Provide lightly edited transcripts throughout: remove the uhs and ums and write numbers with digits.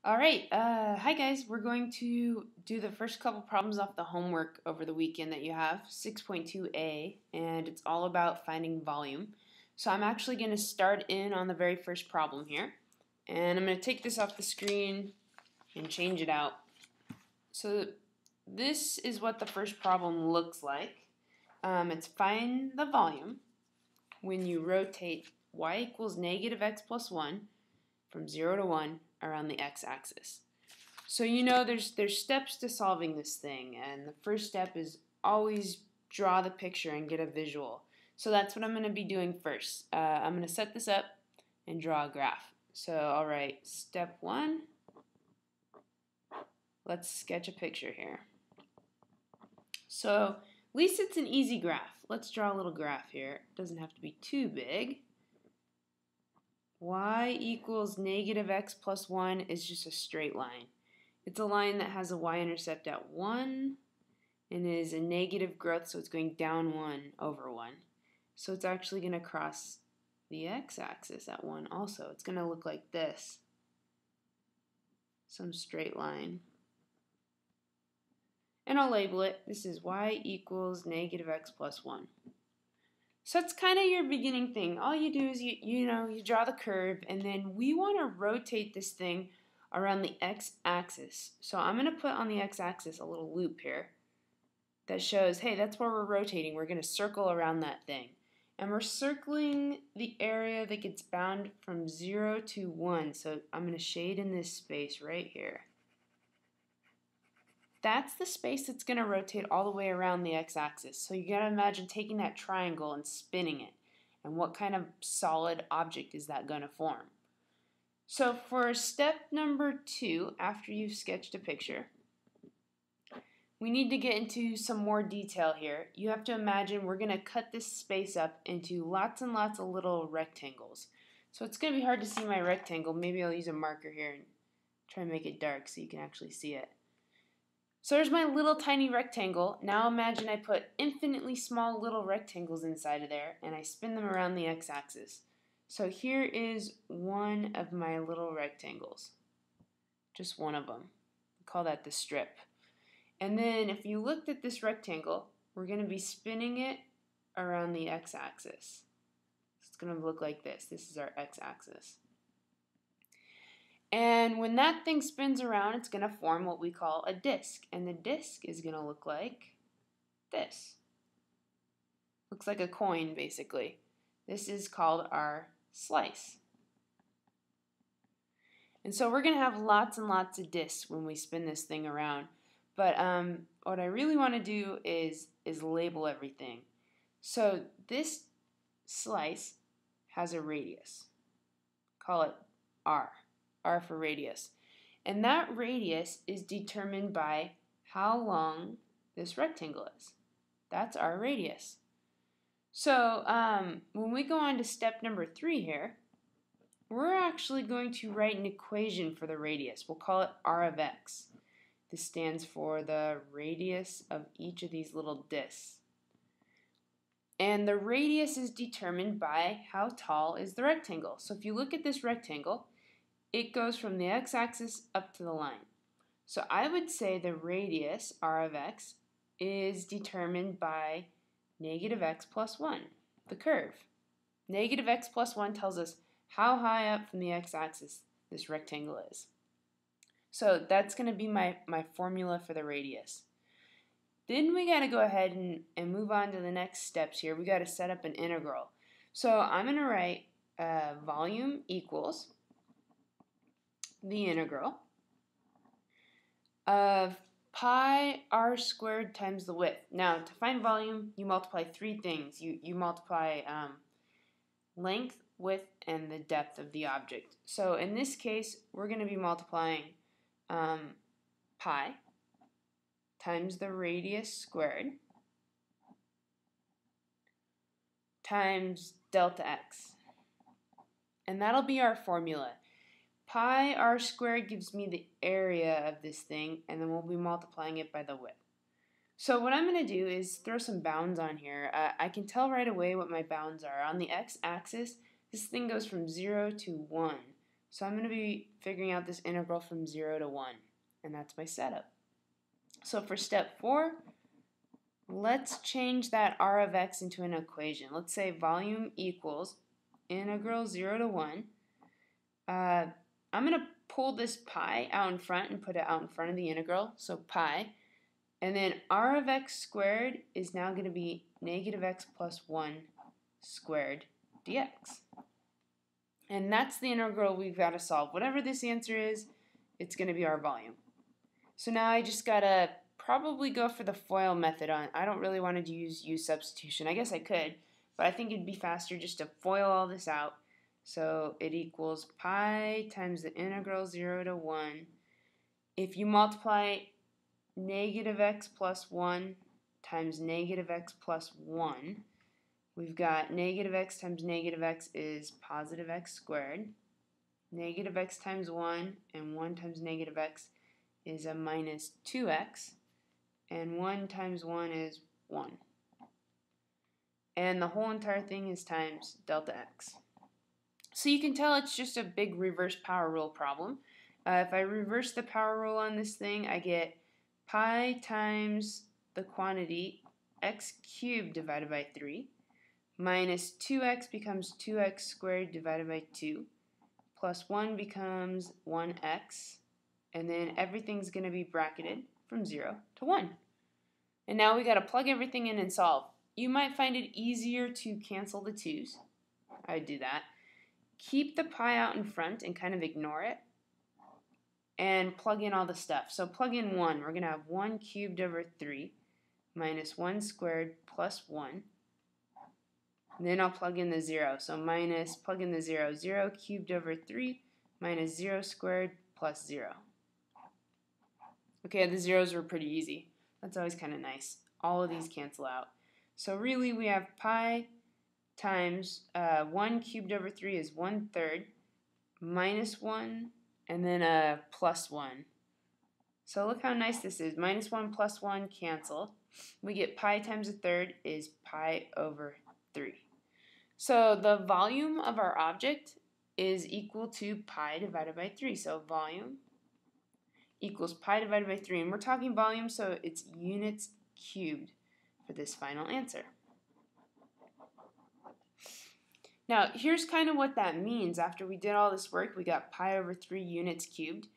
Alright, hi guys. We're going to do the first couple problems off the homework over the weekend that you have, 6.2a, and it's all about finding volume. So I'm actually going to start in on the very first problem here, and I'm going to take this off the screen and change it out. So this is what the first problem looks like. It's find the volume when you rotate y equals negative x plus 1 from 0 to 1 around the x-axis. So you know there's steps to solving this thing, and the first step is always draw the picture and get a visual. So that's what I'm going to be doing first. I'm going to set this up and draw a graph. So alright, step 1, let's sketch a picture here. So at least it's an easy graph. Let's draw a little graph here. It doesn't have to be too big. Y equals negative x plus 1 is just a straight line. It's a line that has a y-intercept at 1 and is a negative growth, so it's going down 1 over 1. So it's actually going to cross the x-axis at 1 also. It's going to look like this. Some straight line. And I'll label it. This is y equals negative x plus 1. So it's kind of your beginning thing. All you do is you draw the curve, and then we want to rotate this thing around the x-axis. So I'm going to put on the x-axis a little loop here that shows, hey, that's where we're rotating. We're going to circle around that thing. And we're circling the area that gets bound from 0 to 1. So I'm going to shade in this space right here. That's the space that's going to rotate all the way around the x-axis. So you got to imagine taking that triangle and spinning it. And what kind of solid object is that going to form? So for step number 2, after you've sketched a picture, we need to get into some more detail here. You have to imagine we're going to cut this space up into lots and lots of little rectangles. So it's going to be hard to see my rectangle. Maybe I'll use a marker here and try and make it dark so you can actually see it. So there's my little tiny rectangle. Now imagine I put infinitely small little rectangles inside of there, and I spin them around the x-axis. So here is one of my little rectangles. Just one of them. We call that the strip. And then if you looked at this rectangle, we're going to be spinning it around the x-axis. It's going to look like this. This is our x-axis. And when that thing spins around, it's going to form what we call a disc. And the disc is going to look like this. Looks like a coin, basically. This is called our slice. And so we're going to have lots and lots of discs when we spin this thing around. But what I really want to do is label everything. So this slice has a radius. Call it R. R for radius. And that radius is determined by how long this rectangle is. That's our radius. So when we go on to step number 3 here, we're actually going to write an equation for the radius. We'll call it R of x. This stands for the radius of each of these little discs. And the radius is determined by how tall is the rectangle. So if you look at this rectangle, it goes from the x-axis up to the line. So I would say the radius, R of x, is determined by negative x plus 1, the curve. Negative x plus 1 tells us how high up from the x-axis this rectangle is. So that's going to be my formula for the radius. Then we got to go ahead and move on to the next steps here. We got to set up an integral. So I'm going to write volume equals the integral of pi r squared times the width. Now, to find volume, you multiply 3 things. You multiply length, width, and the depth of the object. So in this case, we're going to be multiplying pi times the radius squared times delta x. And that'll be our formula. Pi r squared gives me the area of this thing, and then we'll be multiplying it by the width. So what I'm going to do is throw some bounds on here. I can tell right away what my bounds are. On the x-axis, this thing goes from 0 to 1. So I'm going to be figuring out this integral from 0 to 1, and that's my setup. So for step 4, let's change that r of x into an equation. Let's say volume equals integral 0 to 1. I'm going to pull this pi out in front and put it out in front of the integral, so pi. And then r of x squared is now going to be negative x plus 1 squared dx. And that's the integral we've got to solve. Whatever this answer is, it's going to be our volume. So now I just got to probably go for the FOIL method on. I don't really want to use u substitution. I guess I could, but I think it'd be faster just to FOIL all this out. So it equals pi times the integral 0 to 1. If you multiply negative x plus 1 times negative x plus 1, we've got negative x times negative x is positive x squared. Negative x times 1 and 1 times negative x is a minus 2x. And 1 times 1 is 1. And the whole entire thing is times delta x. So you can tell it's just a big reverse power rule problem. If I reverse the power rule on this thing, I get pi times the quantity x cubed divided by 3 minus 2x becomes 2x squared divided by 2 plus 1 becomes 1x, and then everything's going to be bracketed from 0 to 1. And now we got to plug everything in and solve. You might find it easier to cancel the 2's. I'd do that. Keep the pi out in front and kind of ignore it. And plug in all the stuff. So plug in 1. We're going to have 1 cubed over 3 minus 1 squared plus 1. And then I'll plug in the 0. So minus, plug in the 0. 0 cubed over 3 minus 0 squared plus 0. Okay, the zeros were pretty easy. That's always kind of nice. All of these cancel out. So really we have pi times 1 cubed over 3 is 1/3 minus 1 and then a plus 1. So look how nice this is. Minus 1 plus 1 cancel. We get pi times 1/3 is pi over 3. So the volume of our object is equal to pi divided by 3. So volume equals pi divided by 3. And we're talking volume, so it's units cubed for this final answer. Now, here's kind of what that means. After we did all this work, we got pi over 3 units cubed.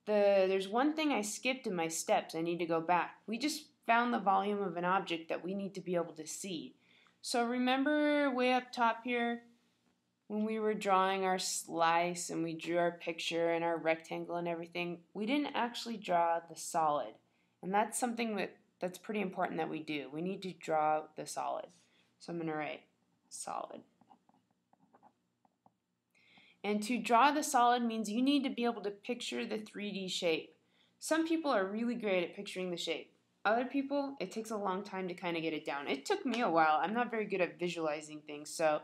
There's one thing I skipped in my steps. I need to go back. We just found the volume of an object that we need to be able to see. So remember way up top here when we were drawing our slice and we drew our picture and our rectangle and everything, we didn't actually draw the solid. And that's something that's pretty important that we do. We need to draw the solid. So I'm going to write solid. And to draw the solid means you need to be able to picture the 3D shape. Some people are really great at picturing the shape. Other people, it takes a long time to kind of get it down. It took me a while. I'm not very good at visualizing things, so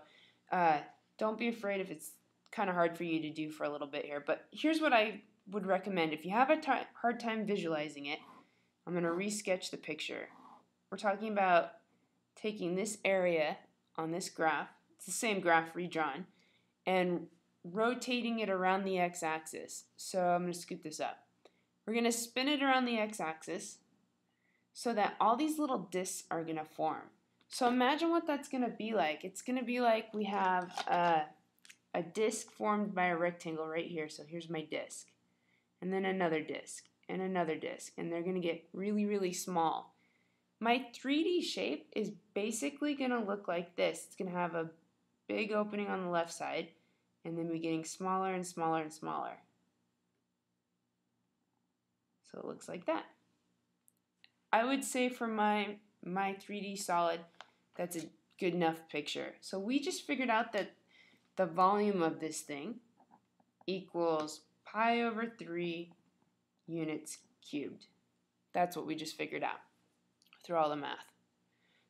don't be afraid if it's kind of hard for you to do for a little bit here. But here's what I would recommend. If you have a hard time visualizing it, I'm going to resketch the picture. We're talking about taking this area on this graph, it's the same graph redrawn, and rotating it around the x-axis. So I'm going to scoot this up. We're going to spin it around the x-axis so that all these little discs are going to form. So imagine what that's going to be like. It's going to be like we have a disc formed by a rectangle right here. So here's my disc. And then another disc and another disc. And they're going to get really, really small. My 3D shape is basically going to look like this. It's going to have a big opening on the left side and then we're getting smaller and smaller and smaller. So it looks like that. I would say for my 3D solid, that's a good enough picture. So we just figured out that the volume of this thing equals pi over 3 units cubed. That's what we just figured out through all the math.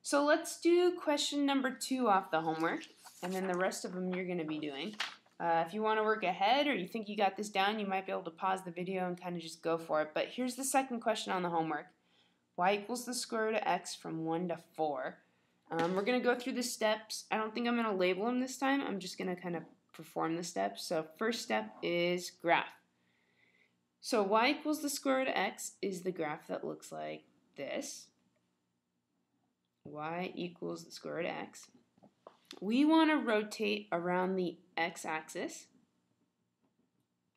So let's do question number 2 off the homework, and then the rest of them you're going to be doing. If you want to work ahead or you think you got this down, you might be able to pause the video and kind of just go for it. But here's the second question on the homework. Y equals the square root of x from 1 to 4. We're going to go through the steps. I don't think I'm going to label them this time. I'm just going to kind of perform the steps. So first step is graph. So y equals the square root of x is the graph that looks like this. Y equals the square root of x. We want to rotate around the x-axis.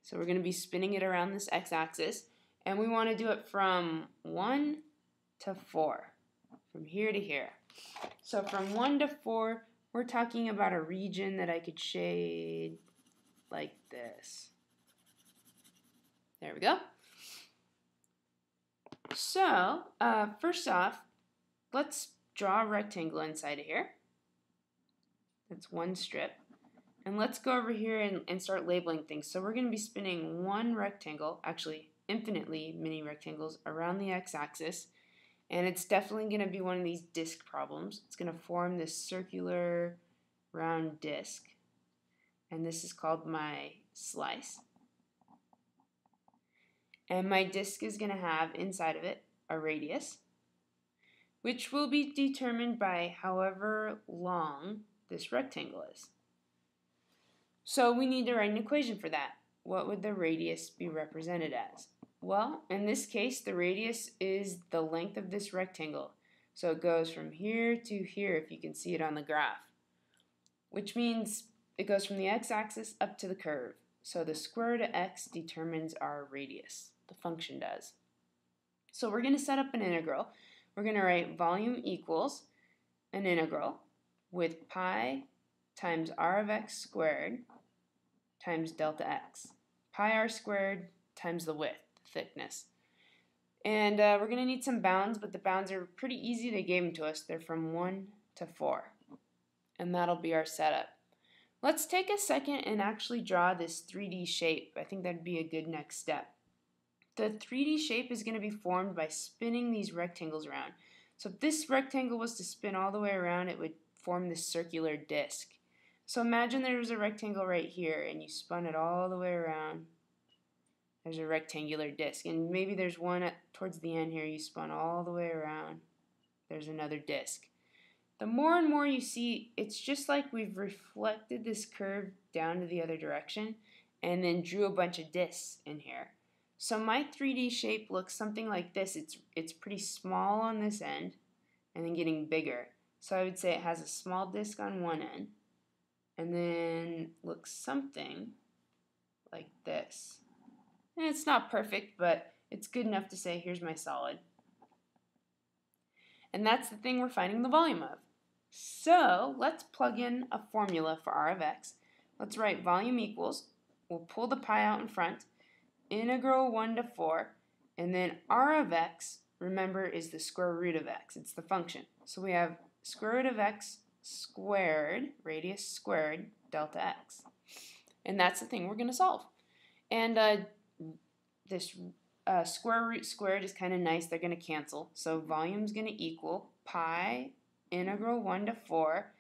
So we're going to be spinning it around this x-axis. And we want to do it from 1 to 4. From here to here. So from 1 to 4, we're talking about a region that I could shade like this. There we go. So, first off, let's draw a rectangle inside of here. That's one strip. And let's go over here and start labeling things. So we're going to be spinning one rectangle, actually infinitely many rectangles, around the x-axis. And it's definitely going to be one of these disk problems. It's going to form this circular round disk. And this is called my slice. And my disk is going to have inside of it a radius, which will be determined by however long this rectangle is. So we need to write an equation for that. What would the radius be represented as? Well, in this case, the radius is the length of this rectangle. So it goes from here to here, if you can see it on the graph, which means it goes from the x-axis up to the curve. So the square root of x determines our radius. The function does. So we're going to set up an integral. We're going to write volume equals an integral with pi times r of x squared times delta x. Pi r squared times the width, the thickness. And we're going to need some bounds, but the bounds are pretty easy. They gave them to us. They're from 1 to 4. And that'll be our setup. Let's take a second and actually draw this 3D shape. I think that'd be a good next step. The 3D shape is going to be formed by spinning these rectangles around. So if this rectangle was to spin all the way around, it would form this circular disc. So imagine there was a rectangle right here, and you spun it all the way around. There's a rectangular disc, and maybe there's one towards the end here. You spun all the way around. There's another disc. The more and more you see, it's just like we've reflected this curve down to the other direction and then drew a bunch of discs in here. So my 3D shape looks something like this. It's pretty small on this end and then getting bigger. So I would say it has a small disc on one end and then looks something like this. And it's not perfect, but it's good enough to say, here's my solid. And that's the thing we're finding the volume of. So let's plug in a formula for r of x. Let's write volume equals, we'll pull the pi out in front, integral 1 to 4, and then r of x, remember, is the square root of x. It's the function. So we have square root of x squared, radius squared, delta x. And that's the thing we're going to solve. And this square root squared is kind of nice. They're going to cancel. So volume is going to equal pi integral 1 to 4.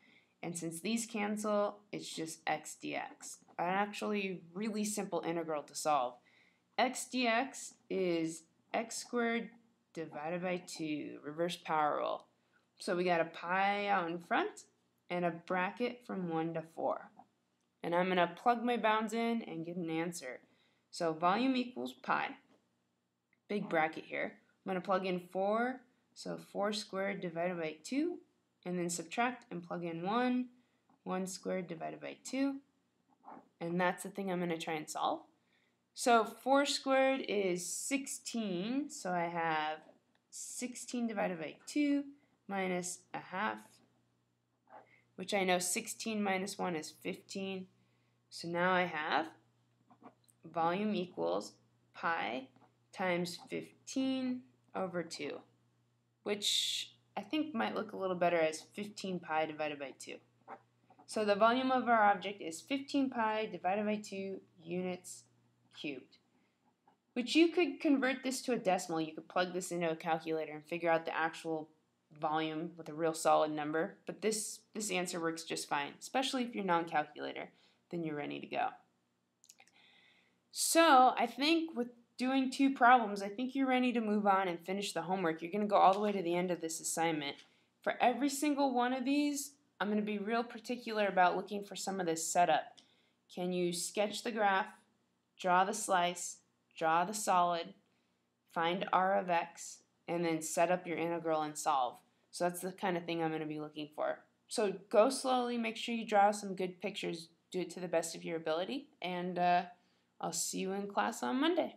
And since these cancel, it's just x dx. An actually really simple integral to solve. X dx is x squared divided by 2, reverse power rule. So we got a pi out in front and a bracket from 1 to 4. And I'm going to plug my bounds in and get an answer. So volume equals pi, big bracket here. I'm going to plug in 4, so 4 squared divided by 2, and then subtract and plug in 1 squared divided by 2, and that's the thing I'm going to try and solve. So 4 squared is 16, so I have 16 divided by 2 minus a half, which I know 16 minus 1 is 15. So now I have volume equals pi times 15 over 2, which I think might look a little better as 15 pi divided by 2. So the volume of our object is 15 pi divided by 2 units cubed, which you could convert this to a decimal. You could plug this into a calculator and figure out the actual volume with a real solid number, but this answer works just fine, especially if you're non-calculator, then you're ready to go. So I think with doing 2 problems, I think you're ready to move on and finish the homework. You're going to go all the way to the end of this assignment. For every single one of these, I'm going to be real particular about looking for some of this setup. can you sketch the graph, draw the slice, draw the solid, find r of x, and then set up your integral and solve. So that's the kind of thing I'm going to be looking for. So go slowly, make sure you draw some good pictures, do it to the best of your ability, and I'll see you in class on Monday.